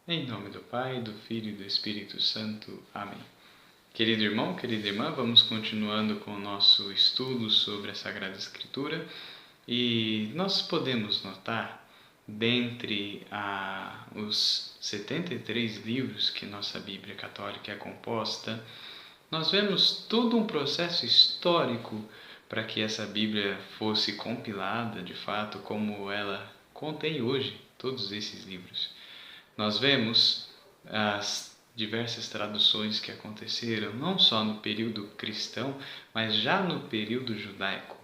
Em nome do Pai, do Filho e do Espírito Santo. Amém. Querido irmão, querida irmã, vamos continuando com o nosso estudo sobre a Sagrada Escritura e nós podemos notar, dentre os 73 livros que nossa Bíblia Católica é composta, nós vemos todo um processo histórico para que essa Bíblia fosse compilada, de fato, como ela contém hoje, todos esses livros. Nós vemos as diversas traduções que aconteceram, não só no período cristão, mas já no período judaico.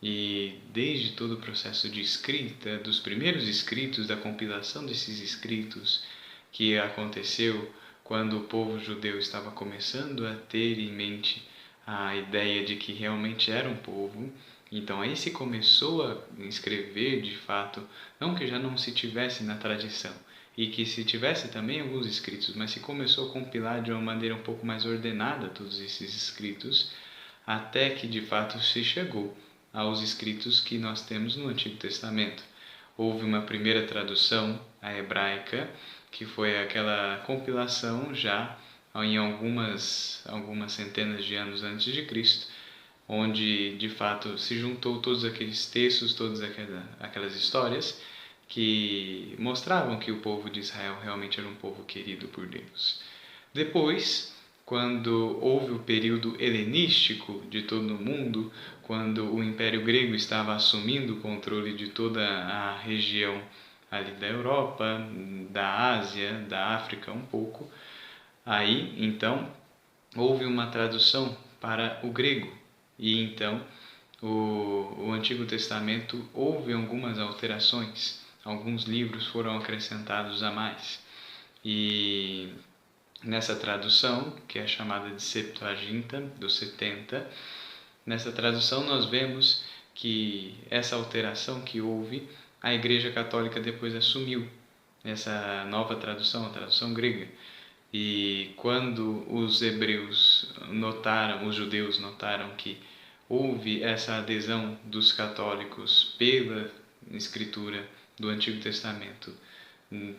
E desde todo o processo de escrita, dos primeiros escritos, da compilação desses escritos, que aconteceu quando o povo judeu estava começando a ter em mente a ideia de que realmente era um povo. Então aí se começou a escrever de fato, não que já não se tivesse na tradição, e que se tivesse também alguns escritos, mas se começou a compilar de uma maneira um pouco mais ordenada todos esses escritos, até que de fato se chegou aos escritos que nós temos no Antigo Testamento. Houve uma primeira tradução, a hebraica, que foi aquela compilação já em algumas centenas de anos antes de Cristo, onde de fato se juntou todos aqueles textos, todas aquelas histórias que mostravam que o povo de Israel realmente era um povo querido por Deus. Depois, quando houve o período helenístico de todo o mundo, quando o Império Grego estava assumindo o controle de toda a região ali da Europa, da Ásia, da África um pouco, aí então houve uma tradução para o grego e então o Antigo Testamento houve algumas alterações, alguns livros foram acrescentados a mais e nessa tradução, que é chamada de Septuaginta, dos 70, nessa tradução nós vemos que essa alteração que houve, a Igreja Católica depois assumiu essa nova tradução, a tradução grega. E quando os hebreus notaram, os judeus notaram que houve essa adesão dos católicos pela escritura do Antigo Testamento,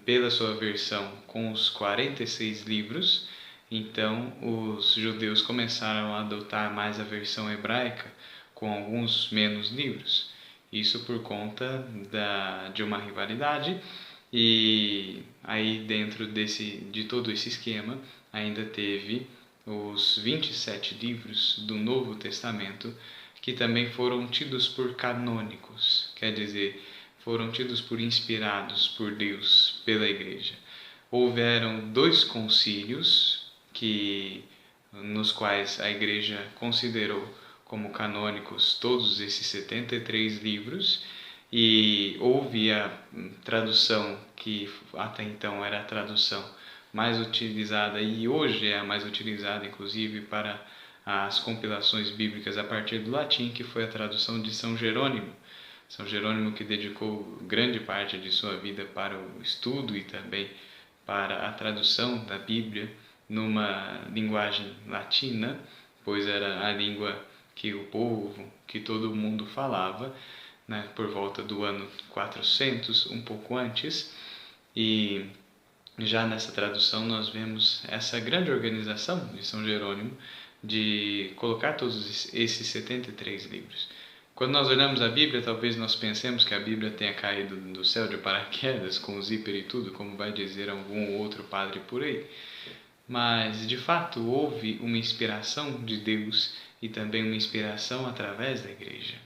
pela sua versão com os 46 livros, então os judeus começaram a adotar mais a versão hebraica com alguns menos livros. Isso por conta de uma rivalidade e aí dentro de todo esse esquema ainda teve os 27 livros do Novo Testamento que também foram tidos por canônicos, quer dizer, foram tidos por inspirados por Deus pela Igreja. Houveram 2 concílios nos quais a Igreja considerou como canônicos todos esses 73 livros e houve a tradução que até então era a tradução mais utilizada e hoje é a mais utilizada inclusive para as compilações bíblicas a partir do latim, que foi a tradução de São Jerônimo. São Jerônimo que dedicou grande parte de sua vida para o estudo e também para a tradução da Bíblia numa linguagem latina, pois era a língua que o povo, que todo mundo falava, né, por volta do ano 400, um pouco antes, e já nessa tradução nós vemos essa grande organização de São Jerônimo de colocar todos esses 73 livros. Quando nós olhamos a Bíblia, talvez nós pensemos que a Bíblia tenha caído do céu de paraquedas, com zíper e tudo, como vai dizer algum outro padre por aí. Mas, de fato, houve uma inspiração de Deus e também uma inspiração através da Igreja,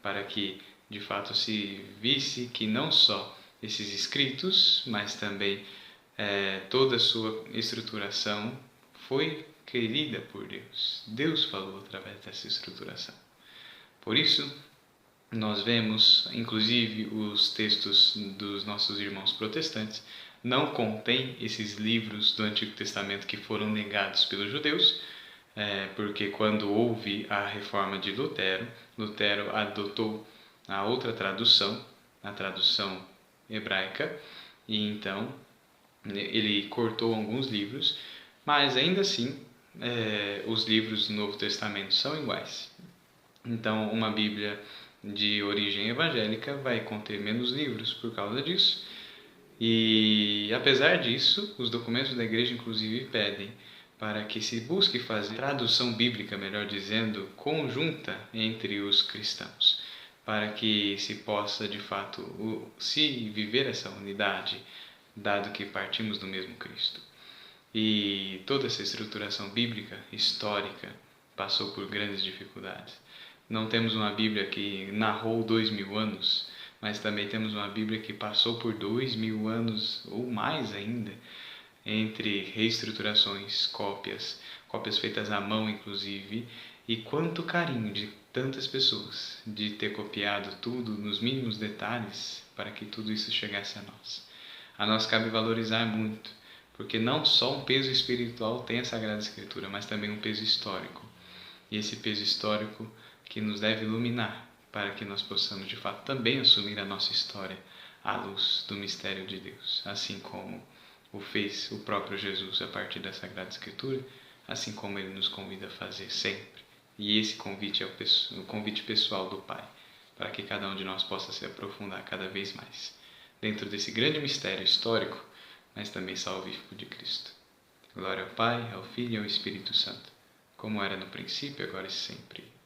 para que, de fato, se visse que não só esses escritos, mas também toda a sua estruturação foi querida por Deus. Deus falou através dessa estruturação. Por isso, nós vemos, inclusive, os textos dos nossos irmãos protestantes não contêm esses livros do Antigo Testamento que foram negados pelos judeus, porque quando houve a reforma de Lutero, Lutero adotou a outra tradução, a tradução hebraica, e então ele cortou alguns livros, mas ainda assim os livros do Novo Testamento são iguais. Então, uma Bíblia de origem evangélica vai conter menos livros por causa disso, E apesar disso, os documentos da igreja inclusive pedem para que se busque fazer tradução bíblica, melhor dizendo, conjunta entre os cristãos, para que se possa de fato se viver essa unidade, dado que partimos do mesmo Cristo. E toda essa estruturação bíblica, histórica, passou por grandes dificuldades. Não temos uma Bíblia que narrou 2000 anos, mas também temos uma Bíblia que passou por 2000 anos ou mais ainda, entre reestruturações, cópias feitas à mão inclusive, e quanto carinho de tantas pessoas de ter copiado tudo nos mínimos detalhes para que tudo isso chegasse a nós. A nós cabe valorizar muito, porque não só um peso espiritual tem a Sagrada Escritura, mas também um peso histórico. E esse peso histórico que nos deve iluminar para que nós possamos de fato também assumir a nossa história à luz do mistério de Deus, assim como o fez o próprio Jesus a partir da Sagrada Escritura, assim como ele nos convida a fazer sempre. E esse convite é o convite pessoal do Pai, para que cada um de nós possa se aprofundar cada vez mais dentro desse grande mistério histórico, mas também salvífico de Cristo. Glória ao Pai, ao Filho e ao Espírito Santo, como era no princípio, agora e sempre.